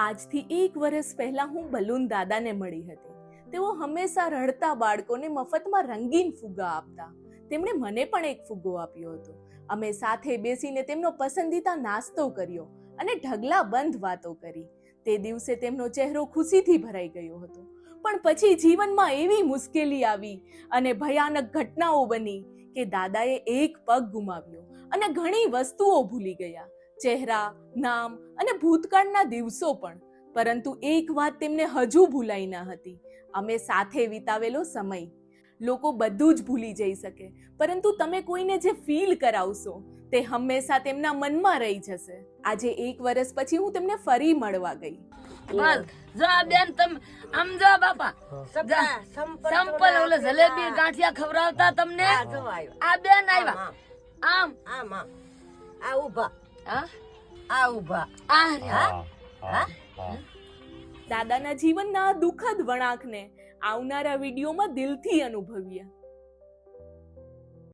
આજથી 1 વર્ષ પહેલા હું બલૂન દાદાને મળી હતી. તેઓ હંમેશા રડતા બાળકોને મફતમાં રંગીન ફુગ્ગા આપતા. તેમણે મને પણ એક ફુગ્ગો આપ્યો હતો. અમે સાથે બેસીને તેમનો પસંદીદા નાસ્તો કર્યો અને ઢગલાબંધ વાતો કરી. તે દિવસે તેમનો ચહેરો ખુશીથી ભરાઈ ગયો હતો. પણ પછી જીવનમાં એવી મુશ્કેલી આવી અને ભયાનક ઘટનાઓ બની કે દાદાએ એક પગ ગુમાવ્યો અને ઘણી વસ્તુઓ ભૂલી ગયા, ચહેરા, નામ અને ભૂતકાળના દિવસો પણ. પરંતુ એક વાત તેમને હજુ ભૂલાઈ ન હતી, અમે સાથે વિતાવેલો સમય. લોકો બધું જ ભૂલી જઈ શકે, પરંતુ તમે કોઈને જે ફીલ કરાવશો તે હંમેશા તેમના મનમાં રહી જશે. આજે 1 વર્ષ પછી હું તેમને ફરી મળવા ગઈ. બસ જો આ બેન તમે આમ જો બાપા સંપલ ઓલે જલેબી ગાંઠિયા ખવડાવતા તમને આ બેન આવ્યા આમ આમ આ ઉભા આ ઉભા આ દાદાના જીવનના દુઃખદ વળાંકને આવનારા વિડીયોમાં દિલથી અનુભવીએ.